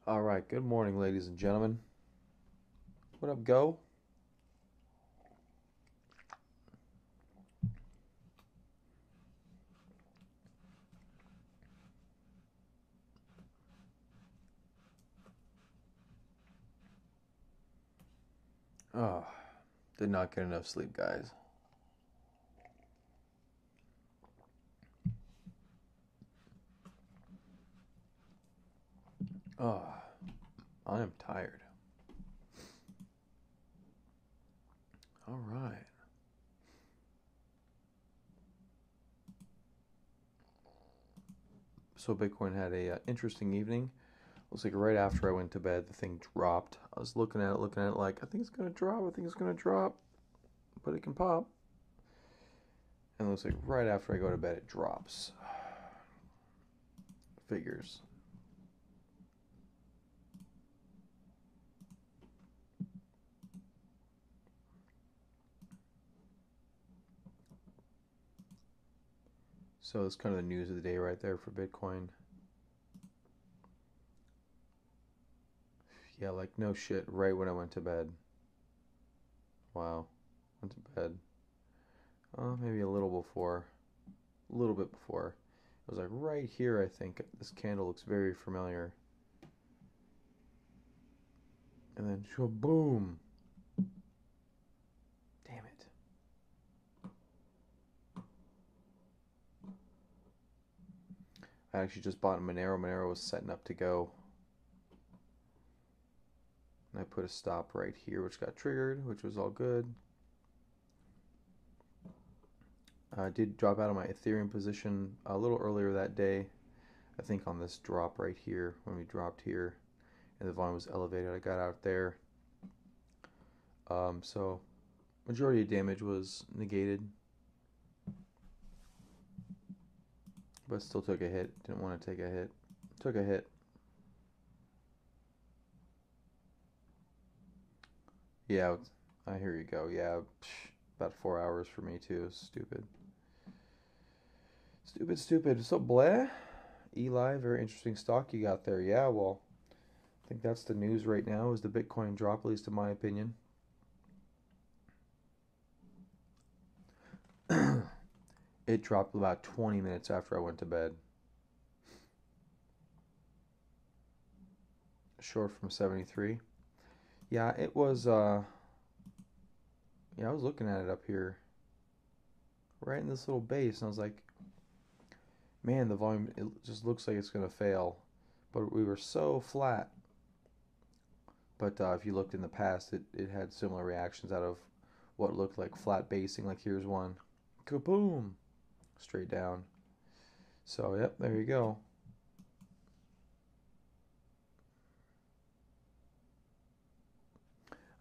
All right, good morning, ladies and gentlemen. What up, go? Oh, did not get enough sleep, guys. Oh, I am tired. All right. So Bitcoin had a interesting evening. Looks like right after I went to bed, the thing dropped. I was looking at it like, I think it's gonna drop. I think it's gonna drop, but it can pop. And it looks like right after I go to bed, it drops. Figures. So it's kind of the news of the day right there for Bitcoin. Yeah, like no shit. Right when I went to bed. Wow. Went to bed. Maybe a little before. A little bit before. It was like right here, I think. This candle looks very familiar. And then, boom. Damn it. I actually just bought Monero. Monero was setting up to go. And I put a stop right here, which got triggered, which was all good. I did drop out of my Ethereum position a little earlier that day. I think on this drop right here, when we dropped here, and the volume was elevated, I got out there. So majority of damage was negated, but still took a hit. Didn't want to take a hit. Took a hit. Yeah, I hear you go. Yeah, about 4 hours for me too. Stupid. Stupid, stupid. So, Blair, Eli, very interesting stock you got there. Yeah, well, I think that's the news right now is the Bitcoin drop, at least in my opinion. It dropped about 20 minutes after I went to bed. Short from 73. Yeah, it was, yeah, I was looking at it up here, right in this little base, and I was like, man, the volume, it just looks like it's going to fail. But we were so flat. But if you looked in the past, it had similar reactions out of what looked like flat basing. Like here's one, kaboom, straight down. So yep, there you go.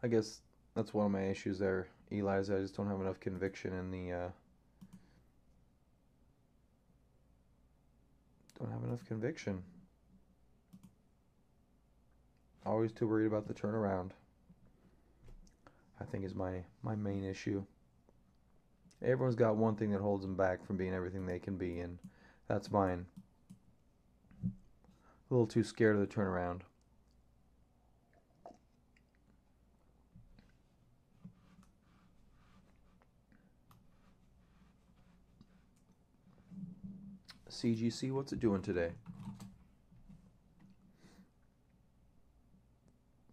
I guess that's one of my issues there, Eli. Is I just don't have enough conviction in the. Don't have enough conviction. Always too worried about the turnaround. I think is my main issue. Everyone's got one thing that holds them back from being everything they can be, and that's mine. A little too scared of the turnaround. CGC, what's it doing today?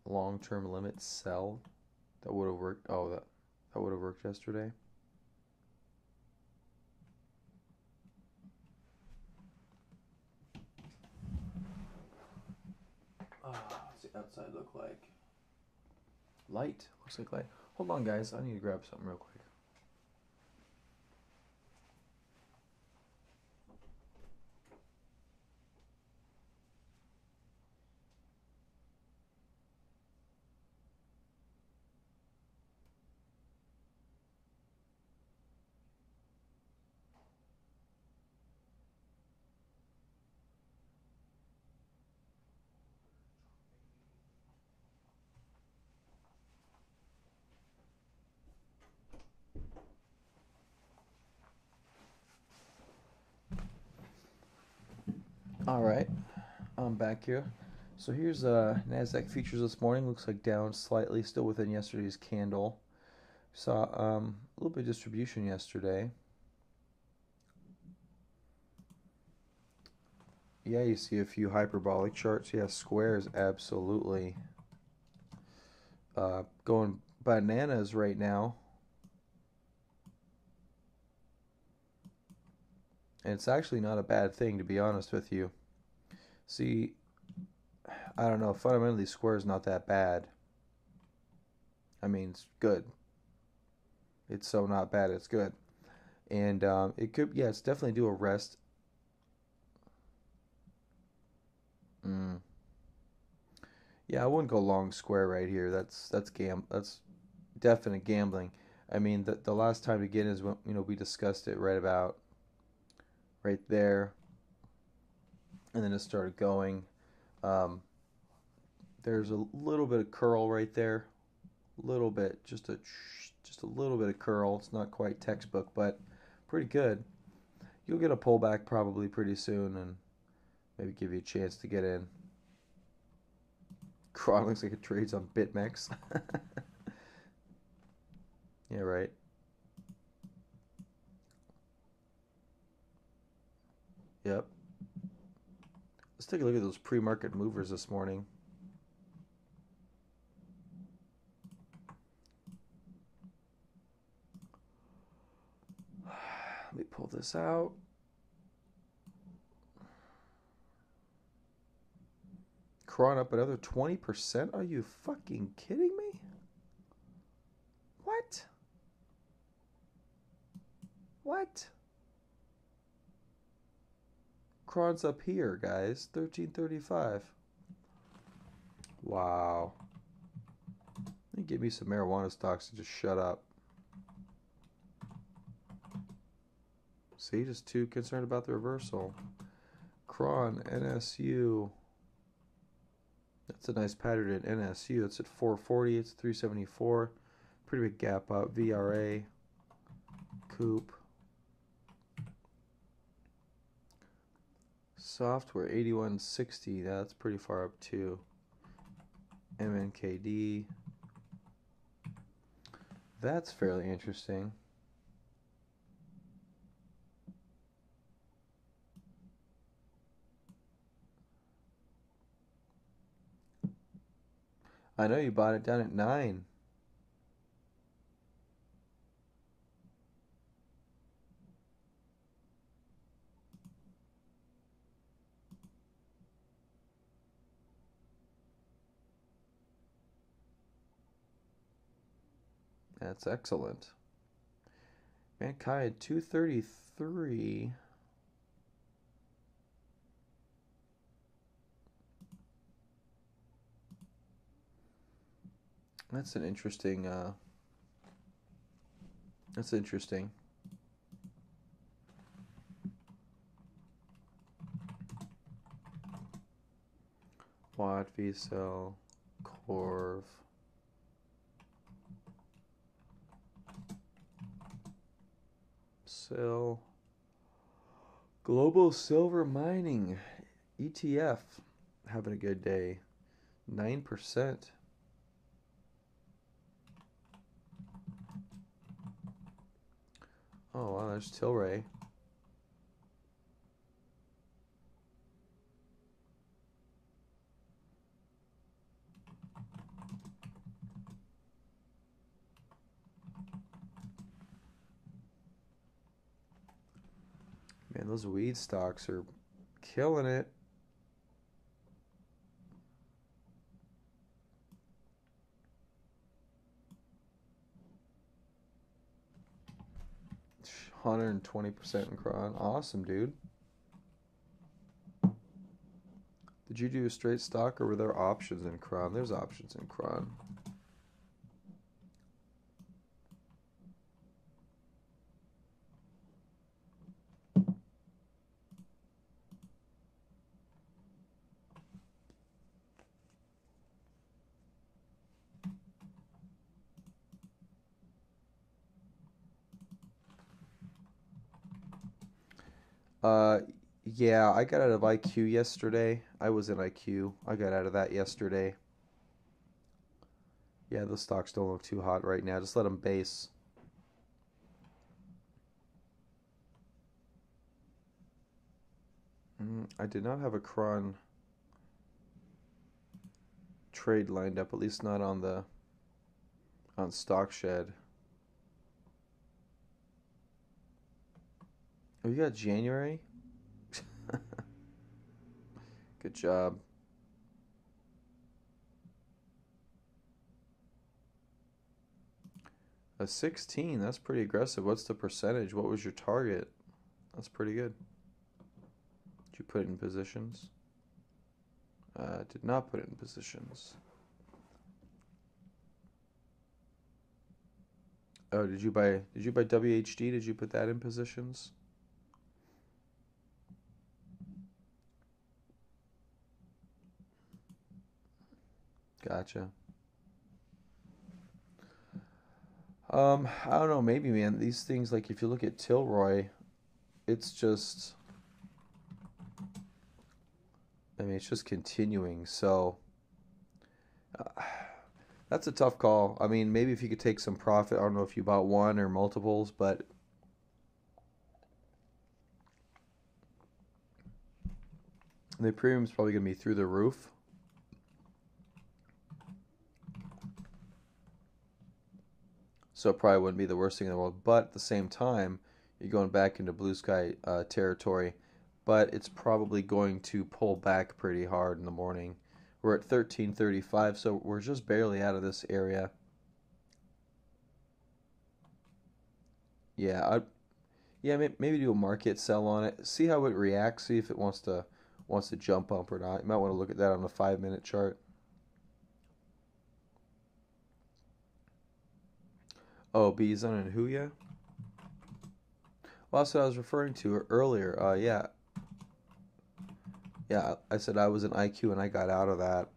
Long-term limit sell. That would have worked. Oh, that would have worked yesterday. What's the outside look like? Light. Looks like light. Hold on, guys. I need to grab something real quick. All right, I'm back here. So here's Nasdaq futures this morning. Looks like down slightly, still within yesterday's candle. Saw a little bit of distribution yesterday. Yeah, you see a few hyperbolic charts. Yeah, squares absolutely going bananas right now. And it's actually not a bad thing, to be honest with you. See, I don't know, fundamentally square is not that bad. I mean, it's good. It's so not bad, it's good. And it could, yeah, it's definitely due a rest. Mm. Yeah, I wouldn't go long square right here. That's definite gambling. I mean, the last time to get is when we discussed it right about right there, and then it started going. Um, there's a little bit of curl right there, little bit, just a little bit of curl. It's not quite textbook, but pretty good. You'll get a pullback probably pretty soon, and maybe give you a chance to get in. Cron looks like it trades on BitMEX. Yeah, right. Yep. Let's take a look at those pre-market movers this morning. Let me pull this out. Cron up another 20%? Are you fucking kidding me? What? What? Cron's up here, guys. 1335. Wow. Let me give me some marijuana stocks and just shut up. See, just too concerned about the reversal. Cron, NSU. That's a nice pattern in NSU. It's at 440. It's 374. Pretty big gap up. VRA. Coop. Software 8160. That's pretty far up too. MNKD. That's fairly interesting. I know you bought it down at 9. That's excellent. Mankind 233. That's an interesting. That's interesting. Watt, VCell, Corv. Sell. Global Silver Mining ETF. Having a good day. 9%. Oh, wow, there's Tilray. Man, those weed stocks are killing it. – 120% in Cron. Awesome, dude. Did you do a straight stock or were there options in Cron? There's options in Cron. Uh, Yeah, I got out of IQ yesterday. I was in IQ. I got out of that yesterday. Yeah, those stocks don't look too hot right now. Just let them base. I did not have a cron trade lined up, at least not on the on StockShed. Oh, you got January? Good job. A 16, that's pretty aggressive. What's the percentage? What was your target? That's pretty good. Did you put it in positions? Did not put it in positions. Oh, did you buy WHD? Did you put that in positions? Gotcha. I don't know, maybe man, these things like if you look at Tilroy, it's just I mean, it's just continuing. So, uh, that's a tough call. I mean, maybe if you could take some profit, I don't know if you bought one or multiples, but the premium's probably going to be through the roof. So it probably wouldn't be the worst thing in the world. But at the same time, you're going back into blue sky territory. But it's probably going to pull back pretty hard in the morning. We're at 1335, so we're just barely out of this area. Yeah, yeah, maybe do a market sell on it. See how it reacts. See if it wants to jump up or not. You might want to look at that on a 5 minute chart. Oh, Bison and Huya. Well, that's what I was referring to earlier. Yeah, yeah. I said I was an IQ and I got out of that.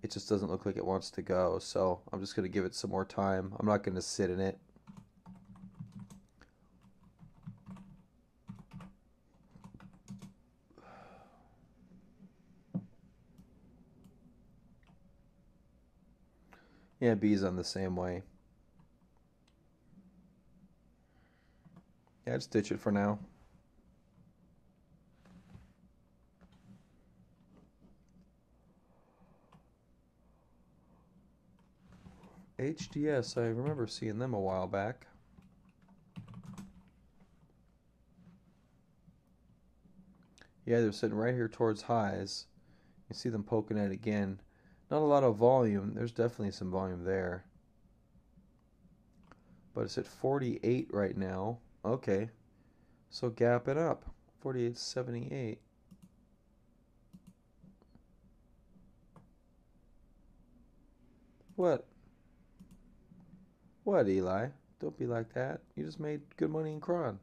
It just doesn't look like it wants to go. So I'm just gonna give it some more time. I'm not gonna sit in it. Yeah, Bison the same way. Yeah, just ditch it for now. HDS. I remember seeing them a while back. Yeah, they're sitting right here towards highs. You see them poking at it again. Not a lot of volume. There's definitely some volume there. But it's at 48 right now. Okay. So gap it up. 48.78. What? What, Eli? Don't be like that. You just made good money in Cron.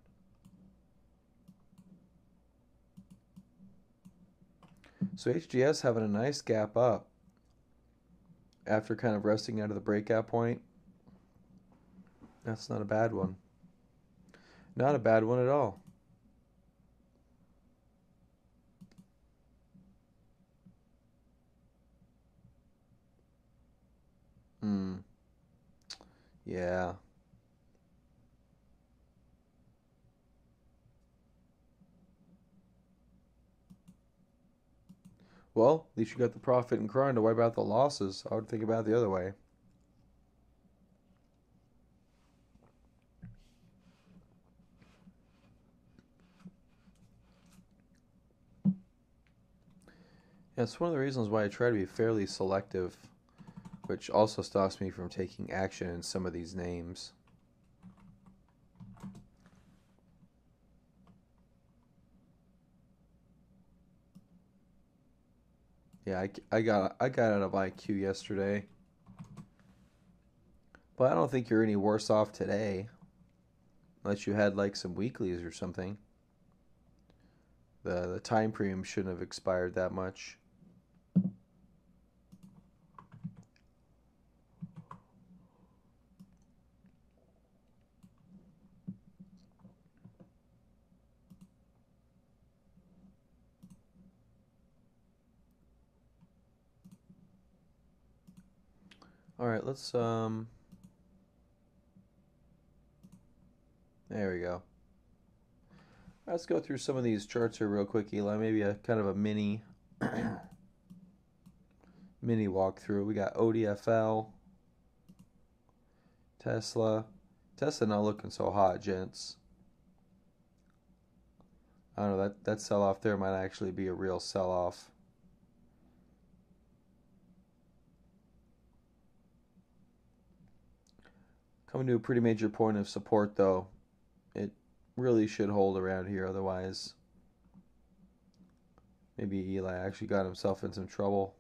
So HGS having a nice gap up after kind of resting out of the breakout point. That's not a bad one. Not a bad one at all. Hmm. Yeah. Well, at least you got the profit in Cron to wipe out the losses. I would think about it the other way. Yeah, it's one of the reasons why I try to be fairly selective, which also stops me from taking action in some of these names. Yeah, I got out of IQ yesterday, but I don't think you're any worse off today, unless you had like some weeklies or something. The time premium shouldn't have expired that much. All right, let's there we go. Let's go through some of these charts here real quick, Eli. Maybe a kind of a mini mini walkthrough. We got ODFL, Tesla. Tesla not looking so hot, gents. I don't know, that sell off there might actually be a real sell off. Coming to a pretty major point of support though. It really should hold around here, otherwise maybe Eli actually got himself in some trouble.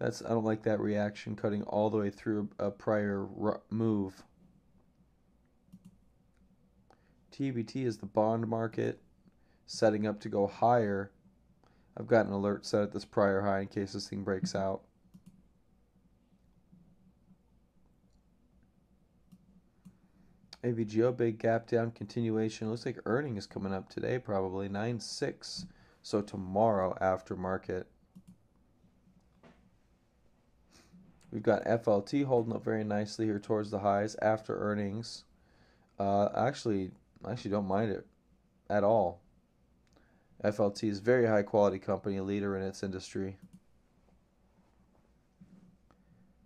I don't like that reaction cutting all the way through a prior move. TBT is the bond market setting up to go higher. I've got an alert set at this prior high in case this thing breaks out. AVGO, big gap down, continuation. Looks like earnings coming up today, probably 9/6. So tomorrow after market. We've got FLT holding up very nicely here towards the highs after earnings. Actually don't mind it at all. FLT is a very high quality company, a leader in its industry.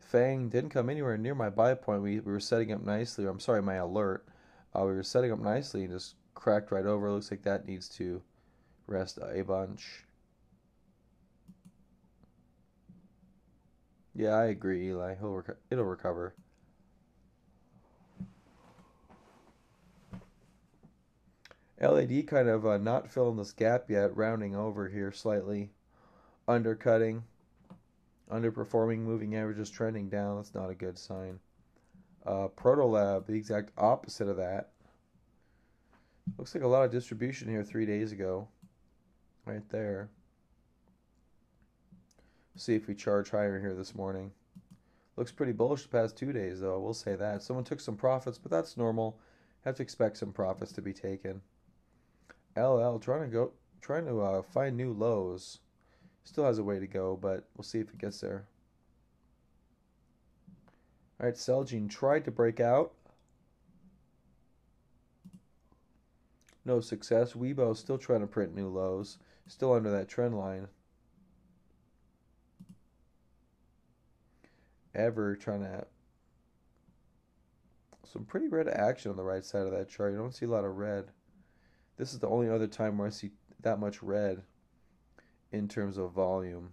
Fang didn't come anywhere near my buy point. We were setting up nicely. I'm sorry, my alert. We were setting up nicely and just cracked right over. Looks like that needs to rest a bunch. Yeah, I agree, Eli. It'll recover. LAD kind of not filling this gap yet, rounding over here slightly, undercutting, underperforming, moving averages trending down. That's not a good sign. Protolab, the exact opposite of that. Looks like a lot of distribution here 3 days ago, right there. See if we charge higher here this morning. Looks pretty bullish the past 2 days, though. I will say that. Someone took some profits, but that's normal. Have to expect some profits to be taken. LL trying to find new lows. Still has a way to go, but we'll see if it gets there. All right, Celgene tried to break out. No success. Weibo still trying to print new lows. Still under that trend line. Ever trying to... Some pretty red action on the right side of that chart. You don't see a lot of red. This is the only other time where I see that much red in terms of volume.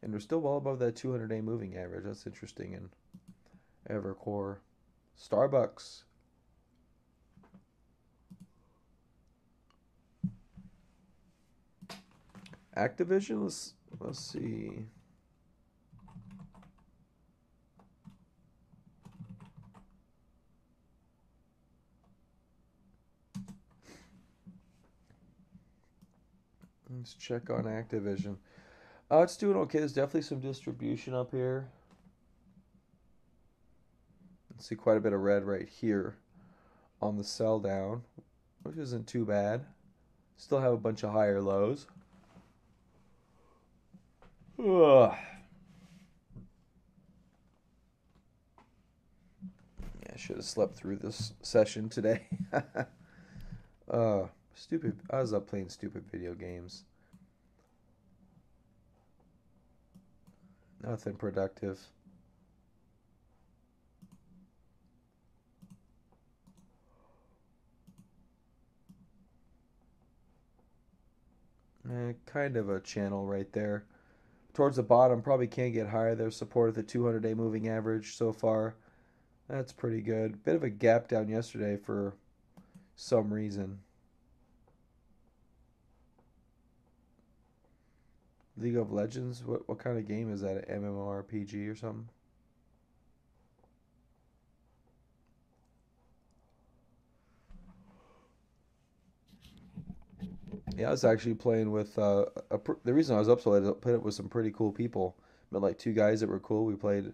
And we're still well above that 200-day moving average. That's interesting in Evercore. Starbucks. Activision, let's see. Let's check on Activision. It's doing okay. There's definitely some distribution up here. Let's see quite a bit of red right here on the sell down, which isn't too bad. Still have a bunch of higher lows. Ugh. Yeah, I should have slept through this session today. Stupid. I was up playing stupid video games. Nothing productive. Kind of a channel right there. Towards the bottom, probably can't get higher. There's support at the 200-day moving average so far. That's pretty good. Bit of a gap down yesterday for some reason. League of Legends? What kind of game is that? An MMORPG or something? Yeah, I was actually playing with the reason I was up so late is I played it with some pretty cool people. Met like two guys that were cool. We played,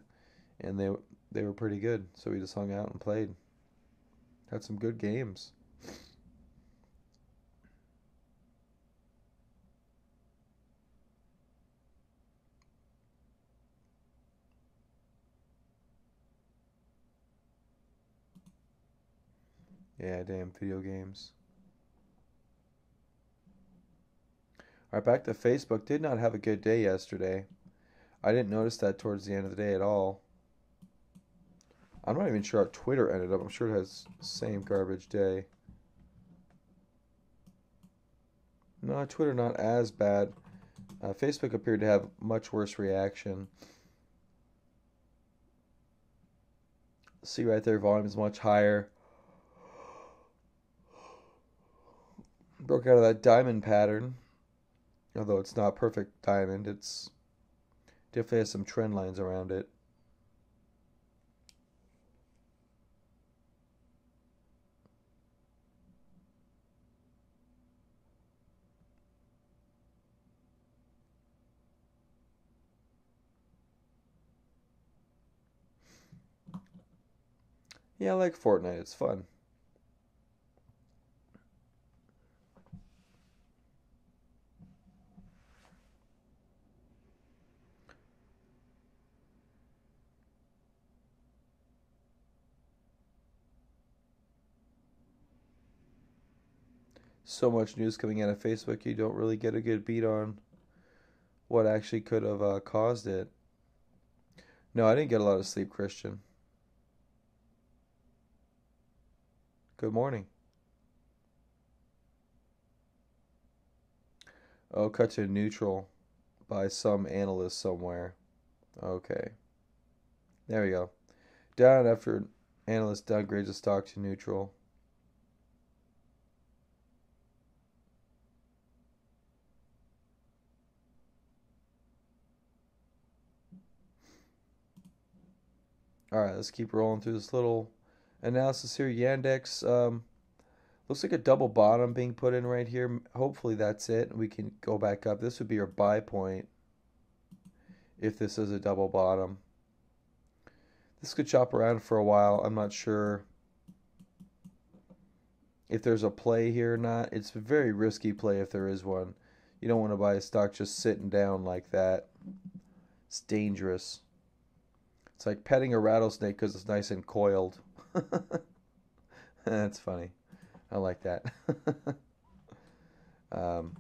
and they were pretty good. So we just hung out and played. Had some good games. Yeah, damn video games. All right, back to Facebook. Did not have a good day yesterday. I didn't notice that towards the end of the day at all. I'm not even sure how Twitter ended up. I'm sure it has the same garbage day. No, Twitter not as bad. Facebook appeared to have much worse reaction. See right there, volume is much higher. Broke out of that diamond pattern. Although it's not perfect diamond, it's definitely has some trend lines around it. Yeah, I like Fortnite. It's fun. So much news coming out of Facebook, you don't really get a good beat on what actually could have caused it. No, I didn't get a lot of sleep, Christian. Good morning. Oh, cut to neutral by some analyst somewhere. Okay. There we go. Down after analyst downgrades the stock to neutral. All right, let's keep rolling through this little analysis here. Yandex looks like a double bottom being put in right here. Hopefully that's it. We can go back up. This would be our buy point if this is a double bottom. This could chop around for a while. I'm not sure if there's a play here or not. It's a very risky play if there is one. You don't want to buy a stock just sitting down like that. It's dangerous. It's like petting a rattlesnake because it's nice and coiled. That's funny. I like that. um,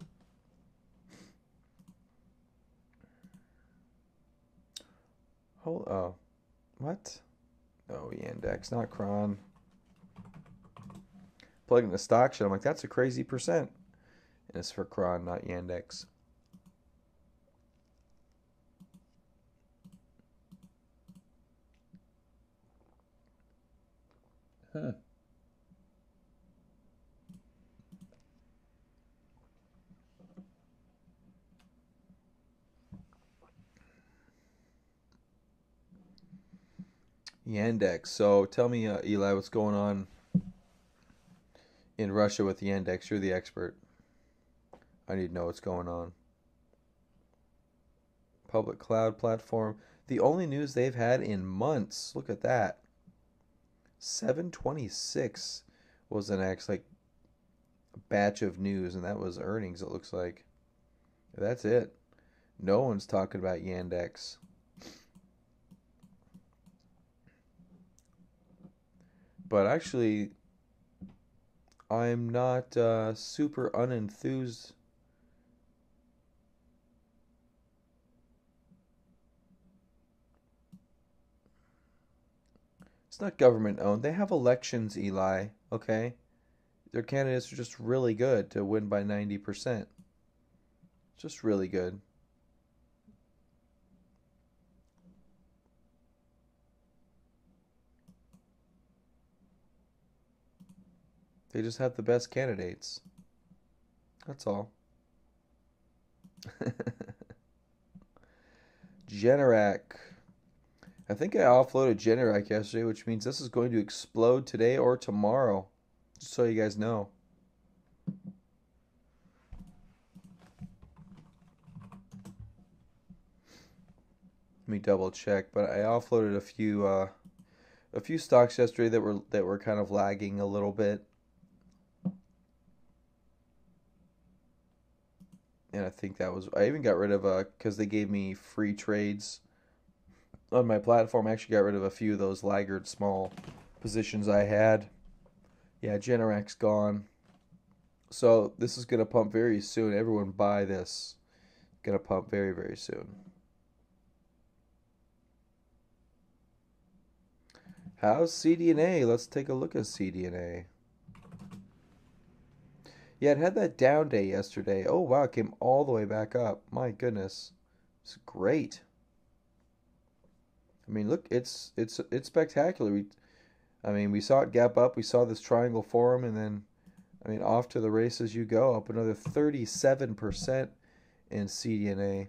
oh, what? Oh, Yandex, not Cron. Plugging the stock shit. I'm like, that's a crazy percent. And it's for Cron, not Yandex. Huh. Yandex. So tell me, Eli, what's going on in Russia with Yandex? You're the expert. I need to know what's going on. Public cloud platform. The only news they've had in months. Look at that. 726 was the next like batch of news, and that was earnings. It looks like that's it. No one's talking about Yandex. But actually, I'm not super unenthused. It's not government owned. They have elections, Eli, okay? Their candidates are just really good to win by 90%. Just really good. They just have the best candidates. That's all. Generac. I think I offloaded Generac yesterday, which means this is going to explode today or tomorrow. Just so you guys know. Let me double check, but I offloaded a few stocks yesterday that were kind of lagging a little bit. And I think that was I even got rid of because they gave me free trades on my platform. I actually got rid of a few of those laggard small positions I had Yeah, Generac gone. So this is gonna pump very soon. Everyone buy this. Gonna pump very, very soon. How's CDNA? Let's take a look at CDNA. Yeah, it had that down day yesterday. Oh wow, it came all the way back up. My goodness. It's great. I mean, look, it's spectacular. We saw it gap up. We saw this triangle form, and then off to the races you go. Up another 37% in CDNA.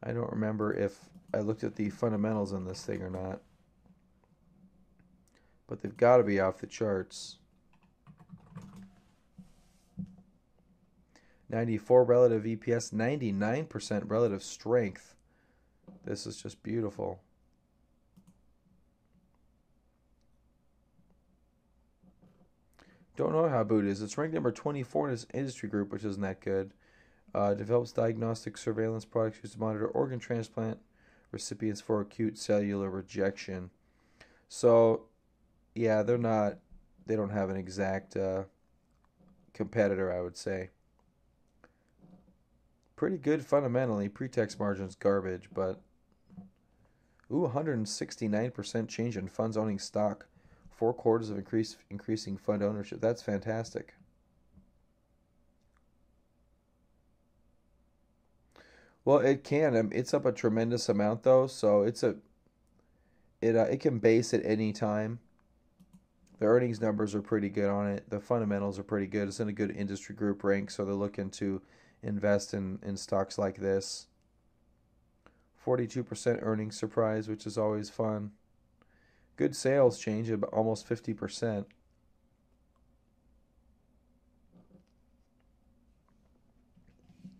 I don't remember if I looked at the fundamentals on this thing or not, but they've got to be off the charts. 94 relative EPS, 99% relative strength. This is just beautiful. Don't know how Boot is. It's ranked number 24 in its industry group, which isn't that good. Develops diagnostic surveillance products used to monitor organ transplant recipients for acute cellular rejection. So, yeah, they don't have an exact competitor, I would say. Pretty good fundamentally. Pre-tax margin's garbage, but 169% change in funds owning stock. 4 quarters of increasing fund ownership. That's fantastic. Well, it can. It's up a tremendous amount though, so it can base at any time. The earnings numbers are pretty good on it. The fundamentals are pretty good. It's in a good industry group rank, so they're looking to invest in stocks like this. 42% earnings surprise, which is always fun. Good sales change of almost 50%.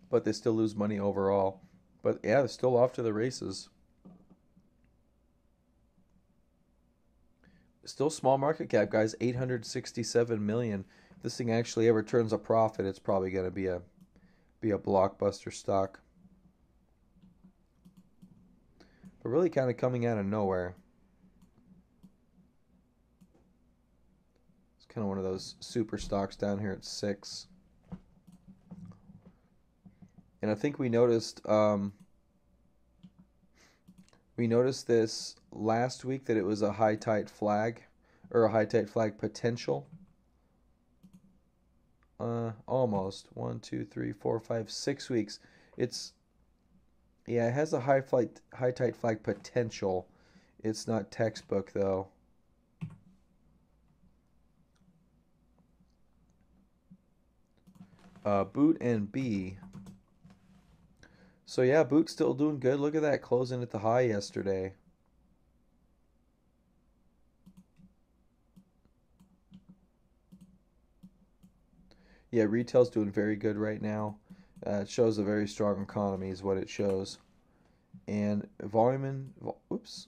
But they still lose money overall. But yeah, they're still off to the races. Still small market cap, guys. 867 million. If this thing actually ever turns a profit, it's probably going to be a blockbuster stock. But really kind of coming out of nowhere. It's kind of one of those super stocks down here at 6. And I think we noticed this last week that it was a high tide flag or a high tide flag potential. Almost 1, 2, 3, 4, 5, 6 weeks. It has a high tide flag potential. It's not textbook though. Boot and B. So yeah, Boot's still doing good. Look at that, closing at the high yesterday. Yeah, retail's doing very good right now. It shows a very strong economy is what it shows. And oops,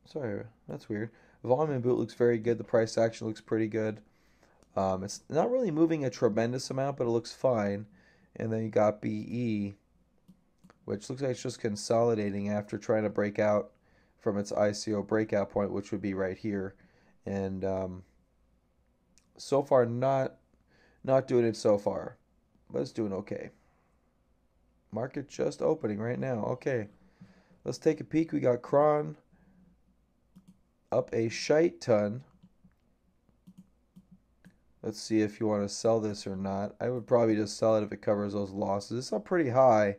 sorry, that's weird. Volume in Boot looks very good. The price action looks pretty good. It's not really moving a tremendous amount, but it looks fine. And then you got BE, which looks like it's just consolidating after trying to break out from its ICO breakout point, which would be right here. And so far, not doing it so far, but it's doing okay. Market just opening right now. Okay, let's take a peek. We got Cron up a shite ton. Let's see if you want to sell this or not. I would probably just sell it if it covers those losses. It's not pretty high,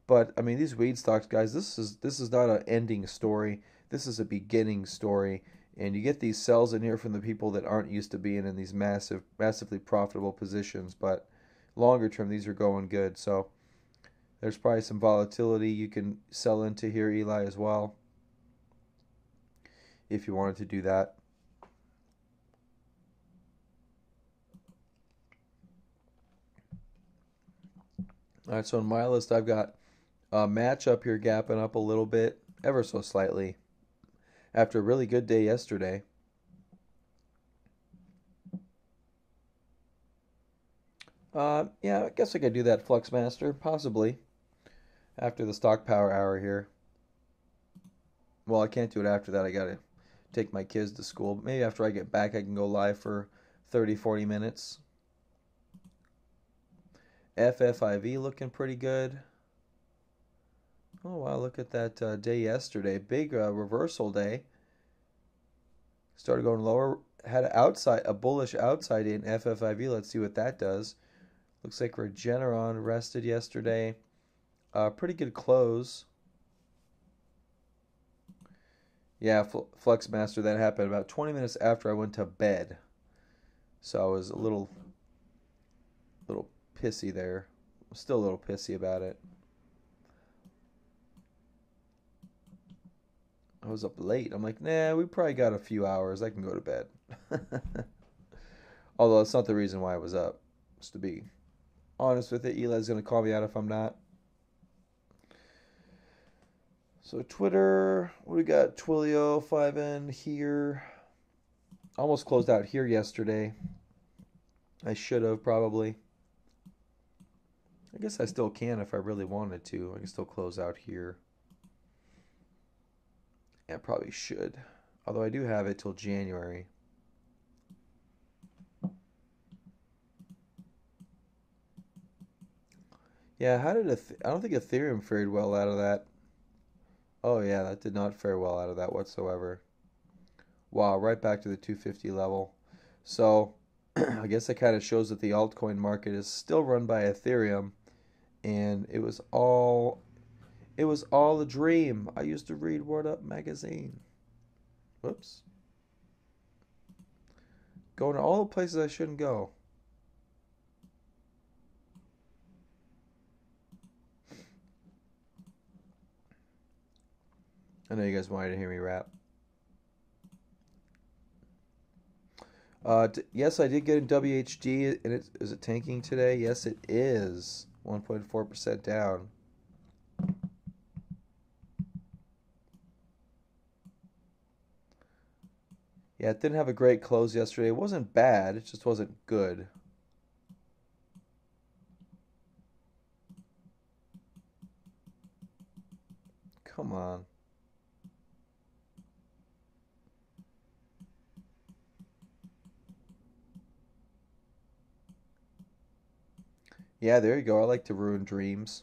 but I mean these weed stocks, guys. This is not an ending story. This is a beginning story, and you get these sells in here from the people that aren't used to being in these massively profitable positions. But longer term, these are going good. So there's probably some volatility you can sell into here, Eli, as well, if you wanted to do that. All right, so on my list, I've got a match up here gapping up a little bit, ever so slightly, after a really good day yesterday. Yeah, I guess I could do that Fluxmaster, possibly, after the stock power hour here. Well, I can't do it after that. I gotta take my kids to school. Maybe after I get back, I can go live for 30, 40 minutes. FFIV looking pretty good. Oh, wow, look at that day yesterday. Big reversal day. Started going lower. Had a bullish outside in FFIV. Let's see what that does. Looks like Regeneron rested yesterday. Pretty good close. Yeah, Flexmaster, that happened about 20 minutes after I went to bed. So I was a little pissy there. I'm still a little pissy about it. I was up late. I'm like, nah, we probably got a few hours. I can go to bed. Although that's not the reason why I was up. Just to be honest with it, Eli's going to call me out if I'm not. So Twitter, we got Twilio 5N here. Almost closed out here yesterday. I should have probably. I guess I still can if I really wanted to. I can still close out here. Yeah, probably should. Although I do have it till January. Yeah, how did I don't think Ethereum fared well out of that. Oh yeah, that did not fare well out of that whatsoever. Wow, right back to the 250 level. So, I guess that kind of shows that the altcoin market is still run by Ethereum, and it was all a dream. I used to read Word Up magazine. Whoops. Going to all the places I shouldn't go. I know you guys wanted to hear me rap. Yes, I did get in WHD, and is it tanking today? Yes, it is. 1.4% down. Yeah, it didn't have a great close yesterday. It wasn't bad, it just wasn't good. Come on. Yeah, there you go. I like to ruin dreams.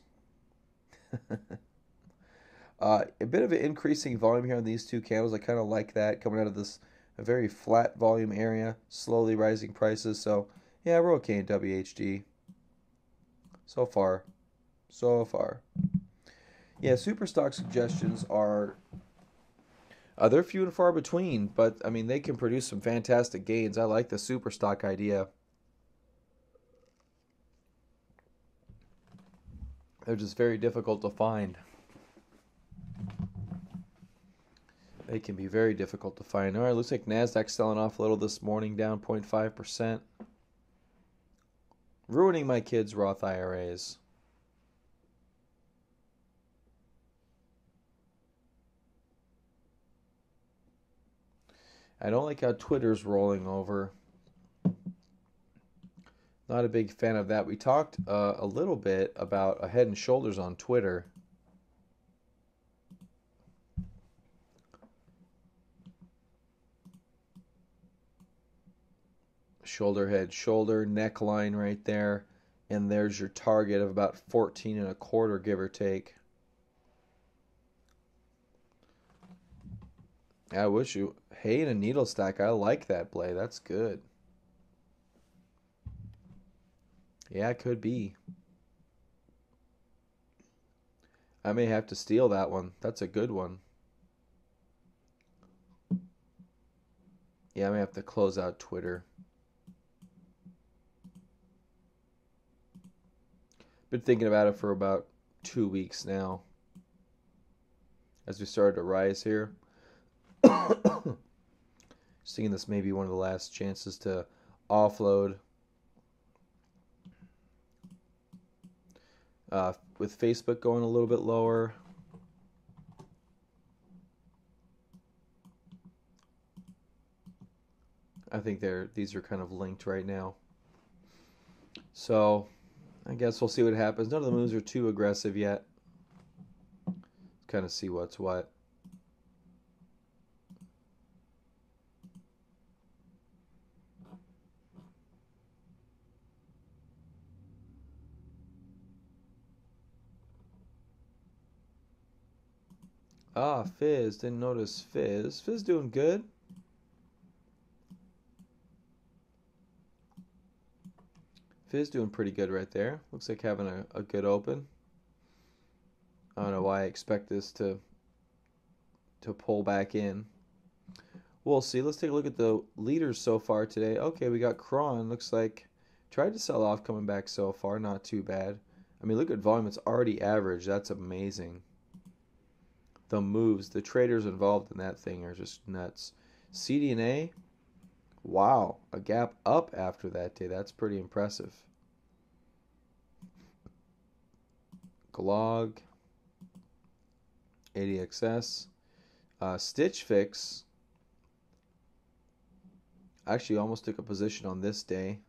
A bit of an increasing volume here on these two candles. I kind of like that coming out of this a very flat volume area, slowly rising prices. So yeah, we're okay in WHD so far. So far. Yeah, super stock suggestions are they're few and far between, but I mean they can produce some fantastic gains. I like the super stock idea. They're just very difficult to find. They can be very difficult to find. All right, looks like Nasdaq's selling off a little this morning, down 0.5%. Ruining my kids' Roth IRAs. I don't like how Twitter's rolling over. Not a big fan of that. We talked a little bit about a Head and Shoulders on Twitter. Shoulder, head, shoulder, neckline right there. And there's your target of about 14 and a quarter, give or take. I wish you... Hay and a needle stack. I like that play. That's good. Yeah, it could be. I may have to steal that one. That's a good one. Yeah, I may have to close out Twitter. Been thinking about it for about 2 weeks now. As we started to rise here. Just thinking this may be one of the last chances to offload. With Facebook going a little bit lower. I think these are kind of linked right now. So I guess we'll see what happens. None of the moves are too aggressive yet. Kind of see what's what. Ah, Fizz. Didn't notice Fizz. Fizz doing good. Fizz doing pretty good right there. Looks like having a good open. I don't know why I expect this to pull back in. We'll see. Let's take a look at the leaders so far today. Okay, we got Kron. Looks like tried to sell off, coming back so far. Not too bad. I mean, look at volume. It's already average. That's amazing. The moves, the traders involved in that thing are just nuts. CDNA, wow, a gap up after that day. That's pretty impressive. Glog, ADXS, Stitch Fix. Actually, almost took a position on this day.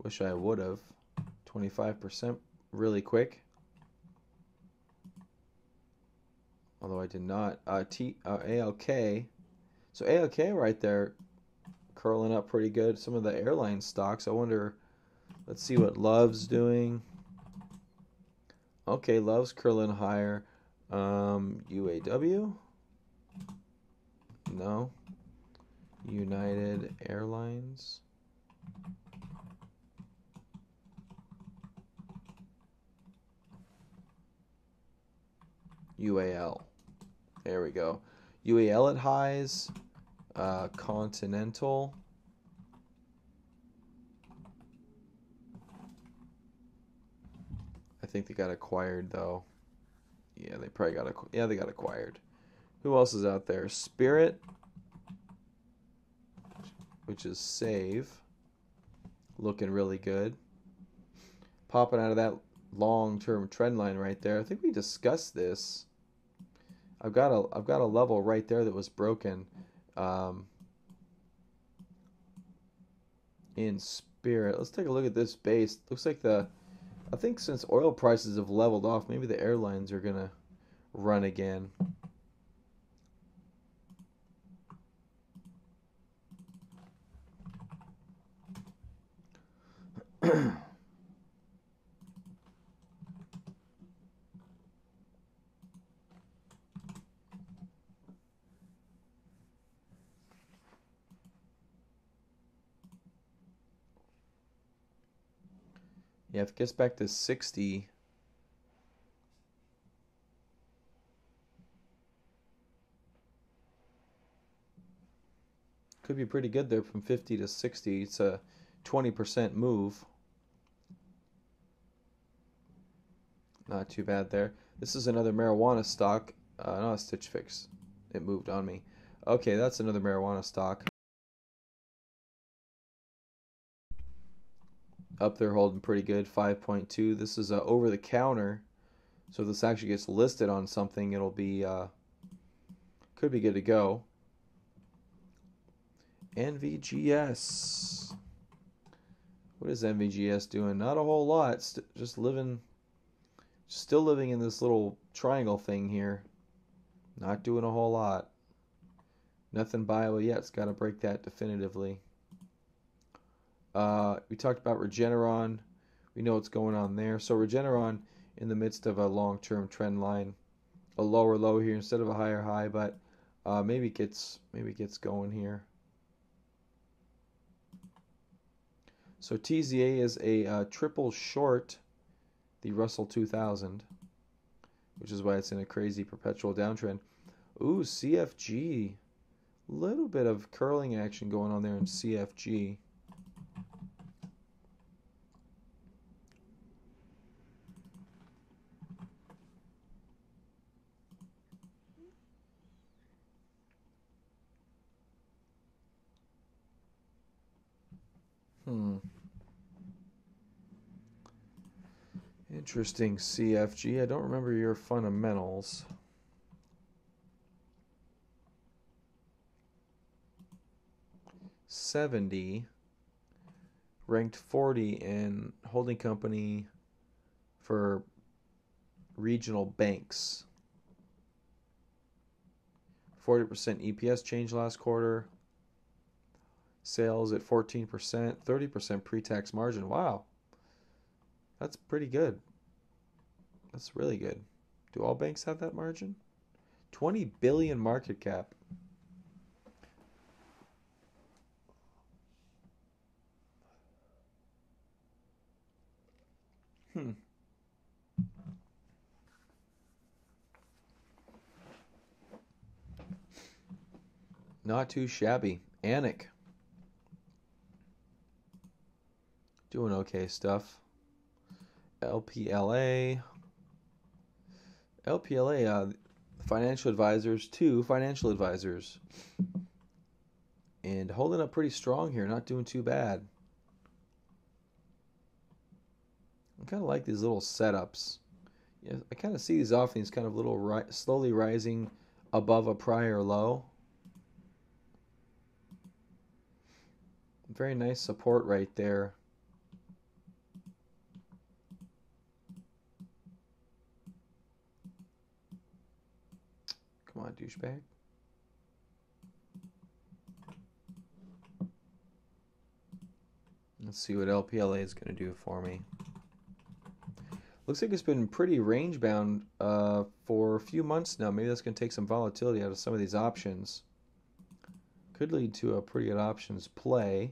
Wish I would have. 25% really quick. Although I did not. ALK. So ALK right there curling up pretty good. Some of the airline stocks. I wonder, let's see what Love's doing. Okay, Love's curling higher. UAW? No. United Airlines. UAL. There we go. UAL at highs. Continental. I think they got acquired though. Yeah, they probably got they got acquired. Who else is out there? Spirit, which is Save, looking really good. Popping out of that long-term trend line right there. I think we discussed this. I've got a level right there that was broken in Spirit. Let's take a look at this base. Looks like I think since oil prices have leveled off, maybe the airlines are gonna run again. Yeah, if it gets back to 60, could be pretty good there from 50 to 60. It's a 20% move. Not too bad there. This is another marijuana stock. Not a Stitch Fix. It moved on me. Okay, that's another marijuana stock. Up there holding pretty good, 5.2. This is over the counter. So if this actually gets listed on something, it'll be could be good to go. NVGS. What is NVGS doing? Not a whole lot. Just still living in this little triangle thing here. Not doing a whole lot. Nothing viable yet. It's got to break that definitively. We talked about Regeneron. We know what's going on there. So Regeneron in the midst of a long-term trend line, a lower low here instead of a higher high, but maybe it gets going here. So TZA is a triple short the Russell 2000, which is why it's in a crazy perpetual downtrend. Ooh, CFG. Little bit of curling action going on there in CFG. Interesting, CFG. I don't remember your fundamentals. $70, ranked 40 in holding company for regional banks. 40% EPS change last quarter. Sales at 14%, 30% pre-tax margin. Wow. That's pretty good. That's really good. Do all banks have that margin? 20 billion market cap. Hmm. Not too shabby. Anik doing okay stuff. LPLA. LPLA, financial advisors, two financial advisors. And holding up pretty strong here, not doing too bad. I kind of like these little setups. Yeah, I kind of see these often, these kind of little slowly rising above a prior low. Very nice support right there. Come on, douchebag. Let's see what LPLA is going to do for me. Looks like it's been pretty range bound for a few months now. Maybe that's going to take some volatility out of some of these options. Could lead to a pretty good options play.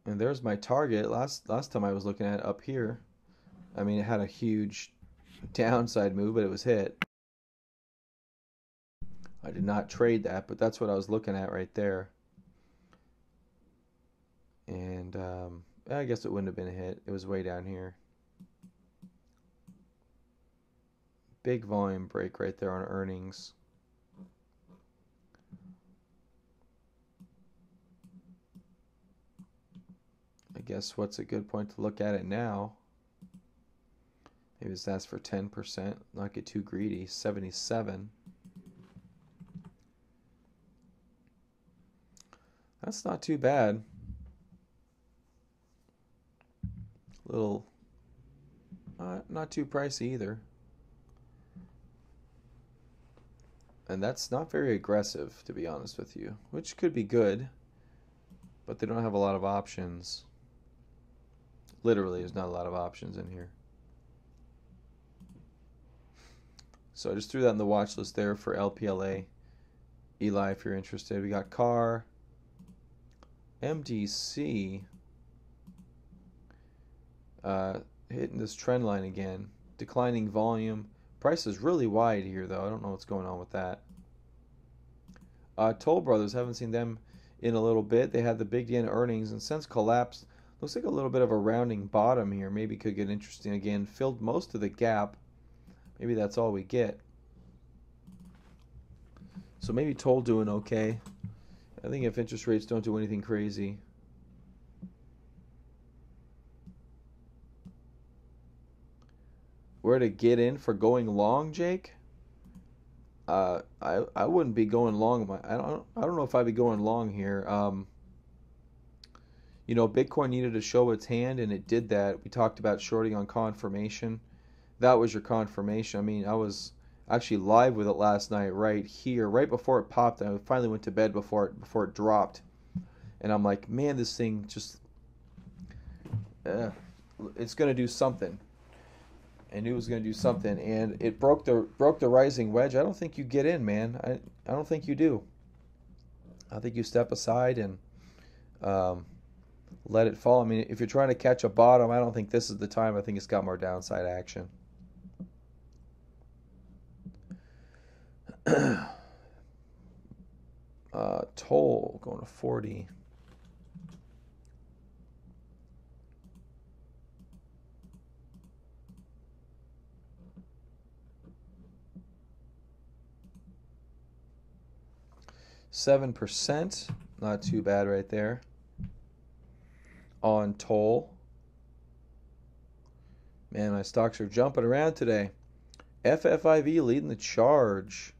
And there's my target. Last time I was looking at it up here. I mean, it had a huge downside move, but it was hit. I did not trade that, but that's what I was looking at right there. And I guess it wouldn't have been a hit. It was way down here. Big volume break right there on earnings. I guess what's a good point to look at it now? Maybe it's asked for 10%. Not get too greedy. 77. That's not too bad. Little, not too pricey either. And that's not very aggressive, to be honest with you, which could be good, but they don't have a lot of options. Literally, there's not a lot of options in here. So I just threw that in the watch list there for LPLA. Eli, if you're interested. We got CAR, MDC, hitting this trend line again. Declining volume. Price is really wide here, though. I don't know what's going on with that. Toll Brothers, haven't seen them in a little bit. They had the big yen earnings and since collapsed. Looks like a little bit of a rounding bottom here. Maybe could get interesting again. Filled most of the gap. Maybe that's all we get. So maybe Toll doing okay. I think if interest rates don't do anything crazy. Where to get in for going long, Jake? I wouldn't be going long. I don't know if I'd be going long here. You know, Bitcoin needed to show its hand, and it did that. We talked about shorting on confirmation. That was your confirmation. I mean, I was actually live with it last night, right here, right before it popped. I finally went to bed before it dropped, and I'm like, man, this thing just, it's gonna do something. I knew it was going to do something, and it broke the rising wedge. I don't think you get in, man. I don't think you do. I think you step aside and let it fall. I mean, if you're trying to catch a bottom, I don't think this is the time. I think it's got more downside action. Toll going to 40. %, not too bad right there. On Toll. Man, my stocks are jumping around today. FFIV leading the charge.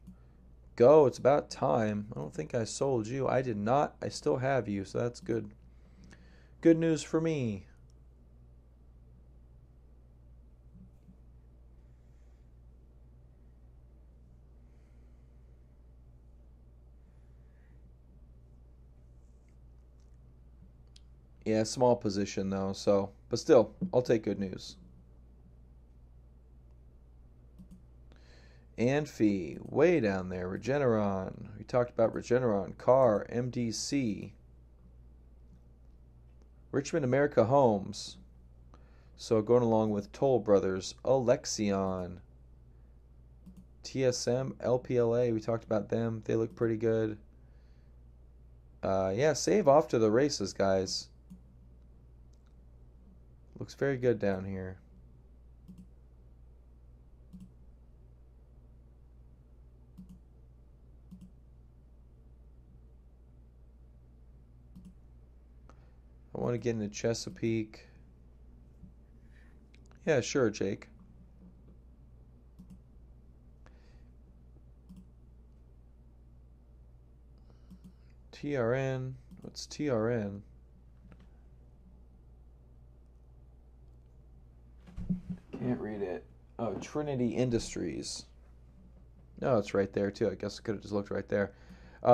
Go, it's about time. I don't think I sold you. I did not. I still have you, so that's good. Good news for me. Yeah, small position though, so but still, I'll take good news. Anfi, way down there. Regeneron. We talked about Regeneron. CAR, MDC. Richmond America Homes. So going along with Toll Brothers. Alexion. TSM, LPLA. We talked about them. They look pretty good. Yeah, save off to the races, guys. Looks very good down here. I want to get into Chesapeake. Yeah, sure, Jake. TRN. What's TRN? Can't read it. Oh, Trinity Industries. No, it's right there too. I guess I could have just looked right there.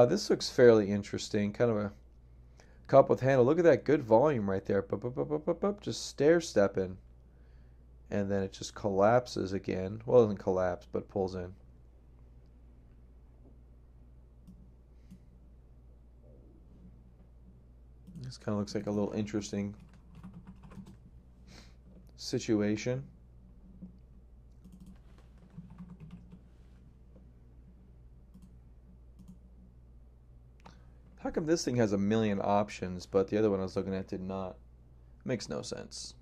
This looks fairly interesting. Kind of a cup with handle. Look at that good volume right there. Just stair stepping. And then it just collapses again. Well, it doesn't collapse, but pulls in. This kind of looks like a little interesting situation. How come this thing has a million options, but the other one I was looking at did not? Makes no sense.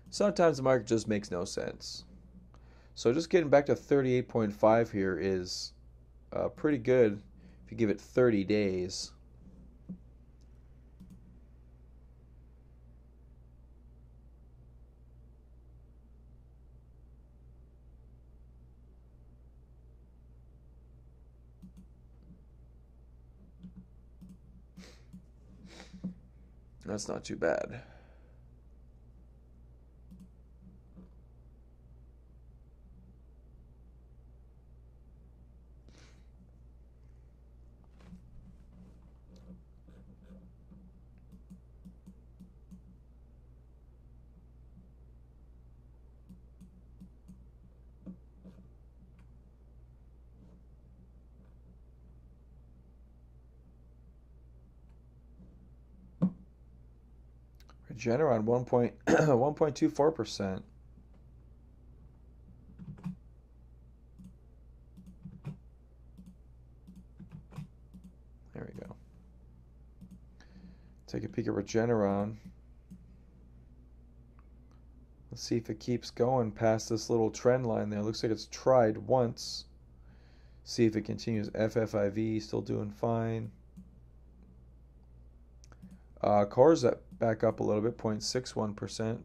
Sometimes the market just makes no sense. So just getting back to 38.5 here is pretty good if you give it 30 days. That's not too bad. Regeneron 1.24%. There we go. Take a peek at Regeneron. Let's see if it keeps going past this little trend line there. Looks like it's tried once. See if it continues. FFIV still doing fine. Cores back up a little bit, 0.61%.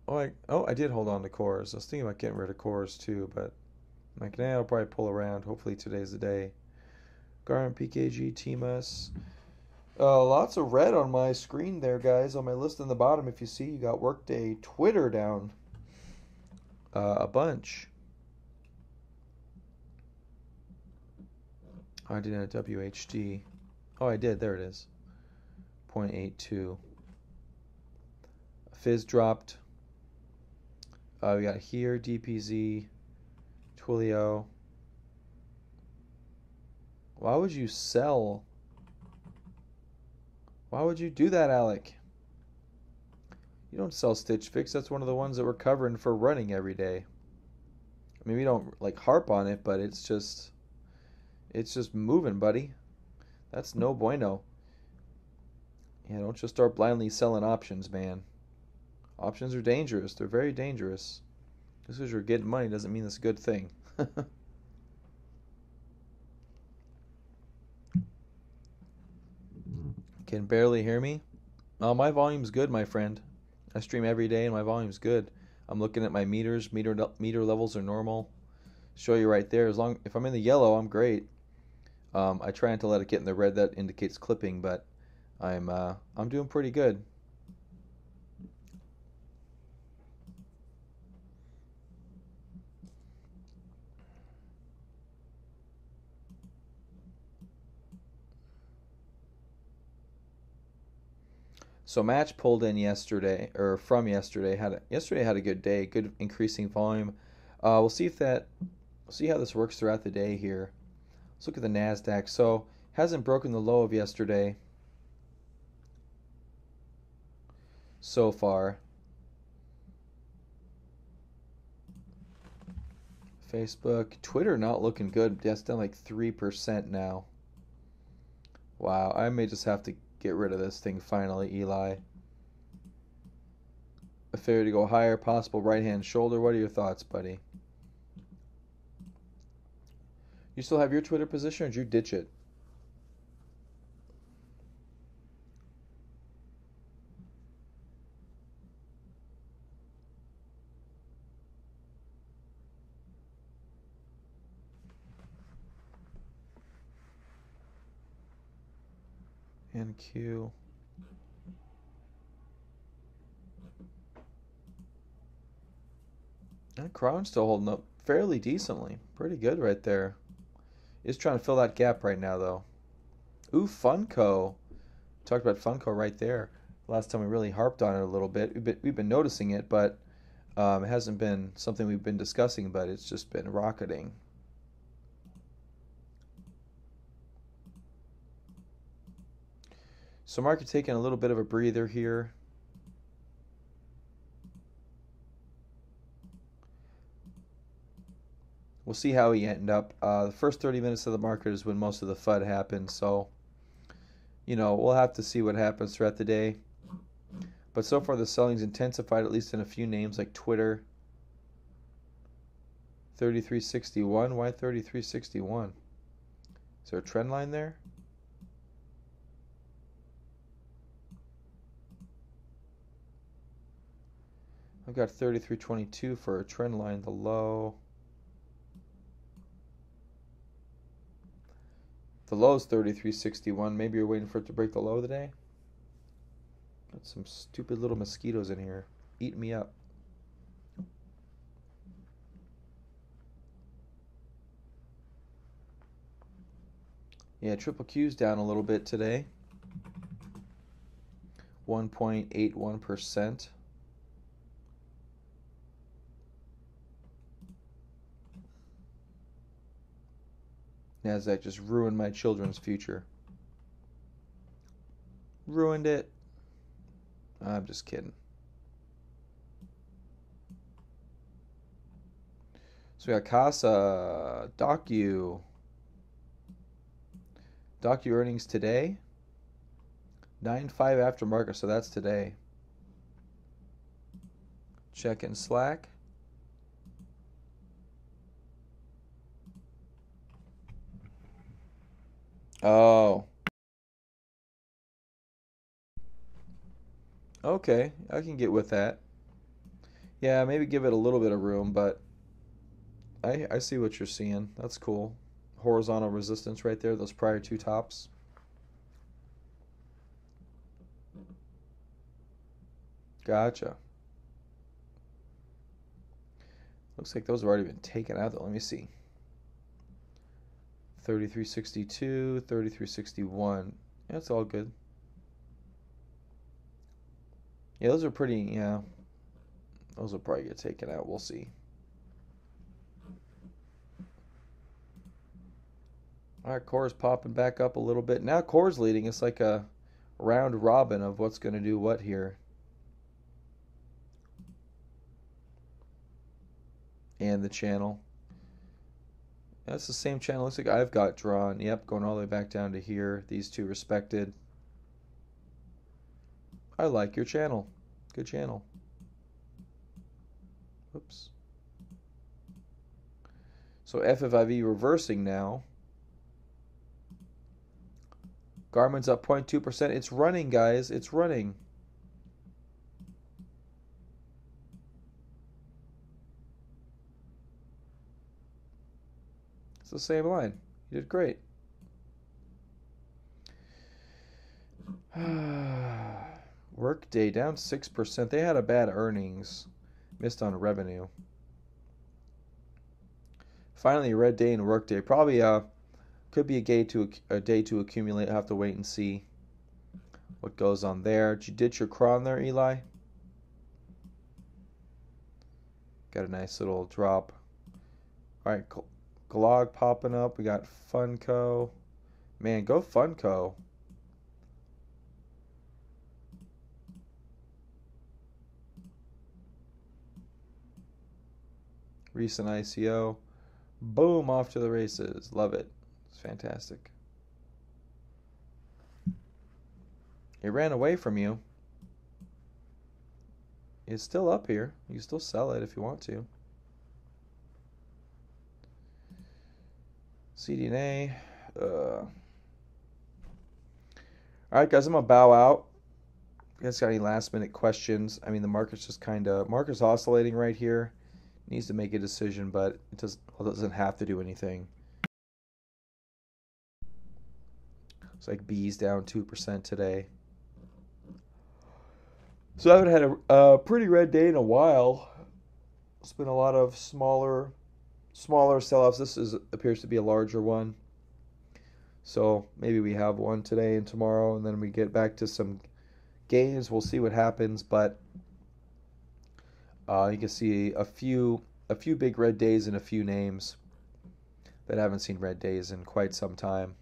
I did hold on to cores. I was thinking about getting rid of cores too, but I'm like, nah, I'll probably pull around. Hopefully today's the day. Garmin, PKG, TMS. Lots of red on my screen there, guys. On my list in the bottom, if you see, you got Workday, Twitter down a bunch. I did a WHD. Oh, I did. There it is. 0.82. Fizz dropped. We got here, DPZ, Twilio. Why would you sell? Why would you do that, Alec? You don't sell Stitch Fix. That's one of the ones that we're covering for running every day. I mean, we don't like harp on it, but it's just moving, buddy. That's no bueno. Yeah, don't just start blindly selling options, man. Options are dangerous. They're very dangerous. Just because you're getting money doesn't mean it's a good thing. Can barely hear me? Oh, my volume's good, my friend. I stream every day and my volume's good. I'm looking at my meters. Meter levels are normal. Show you right there. If I'm in the yellow, I'm great. I try not to let it get in the red. That indicates clipping, but I'm doing pretty good. So Match pulled in yesterday, or from yesterday. Yesterday had a good day, good increasing volume. We'll see if that, see how this works throughout the day here. Let's look at the Nasdaq. So hasn't broken the low of yesterday so far. Facebook, Twitter not looking good. That's down like 3% now. Wow, I may just have to get rid of this thing finally, Eli. A failure to go higher, possible right hand shoulder. What are your thoughts, buddy? You still have your Twitter position, or did you ditch it? NQ. And Crown's still holding up fairly decently. Pretty good right there. Is trying to fill that gap right now, though. Ooh, Funko. Talked about Funko right there. Last time we really harped on it a little bit. We've been noticing it, but it hasn't been something we've been discussing, but it's just been rocketing. So market taking a little bit of a breather here. We'll see how we end up. The first 30 minutes of the market is when most of the FUD happens, so we'll have to see what happens throughout the day. But so far the selling's intensified, at least in a few names like Twitter. 3361. Why 3361? Is there a trend line there? I've got 3322 for a trend line, the low. The low is 3361. Maybe you're waiting for it to break the low today. Got some stupid little mosquitoes in here eating me up. Yeah, triple Q's down a little bit today. 1.81%. Nasdaq just ruined my children's future. Ruined it. I'm just kidding. So we got Casa, Docu. Docu earnings today. 9.5 after market, so that's today. Check in Slack. Oh. Okay, I can get with that. Yeah, maybe give it a little bit of room, but I see what you're seeing. That's cool. Horizontal resistance right there, those prior two tops. Gotcha. Looks like those have already been taken out, though. Let me see. 3362, 3361. Yeah, it's all good. Yeah, those are pretty, yeah. Those will probably get taken out. We'll see. All right, Core's popping back up a little bit. Now Core's leading. It's like a round robin of what's going to do what here. And the channel. That's the same channel. Looks like I've got drawn. Yep, going all the way back down to here. These two respected. I like your channel. Good channel. Oops. So FFIV reversing now. Garmin's up 0.2%. It's running, guys. It's running. It's the same line. You did great. Workday down 6%. They had a bad earnings. Missed on revenue. Finally, a red day in Workday. Probably could be a day to accumulate. I'll have to wait and see. what goes on there. Did you ditch your craw there, Eli? Got a nice little drop. All right, Glog popping up. We got Funko. Man, go Funko. Recent ICO. Boom, off to the races. Love it. It's fantastic. It ran away from you. It's still up here. You can still sell it if you want to. CDNA. All right, guys, I'm going to bow out. If you guys got any last minute questions? I mean, the market's just market's oscillating right here. Needs to make a decision, but it doesn't have to do anything. It's like B's down 2% today. So I haven't had a pretty red day in a while. It's been a lot of smaller sell-offs. This appears to be a larger one. So maybe we have one today and tomorrow, and then we get back to some gains. We'll see what happens, but you can see a few big red days and a few names that haven't seen red days in quite some time.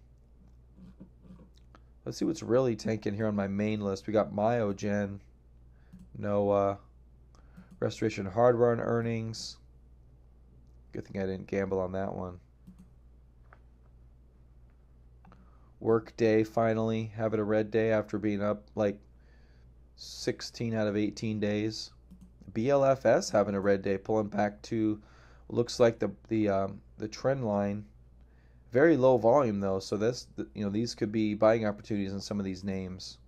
Let's see what's really tanking here on my main list. We got Myogen. No Restoration Hardware on earnings. Good thing I didn't gamble on that one. Workday finally having a red day after being up like 16 out of 18 days. BLFS having a red day, pulling back to looks like the trend line. Very low volume though, so these could be buying opportunities in some of these names.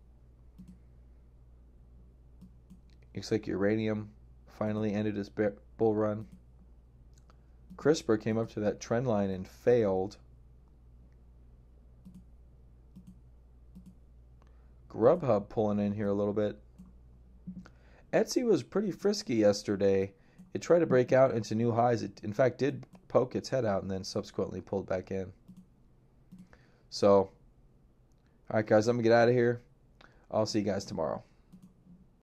Looks like Uranium finally ended its bull run. CRISPR came up to that trend line and failed. Grubhub pulling in here a little bit. Etsy was pretty frisky yesterday. It tried to break out into new highs. It, in fact, did poke its head out and then subsequently pulled back in. So, all right, guys, I'm going to get out of here. I'll see you guys tomorrow.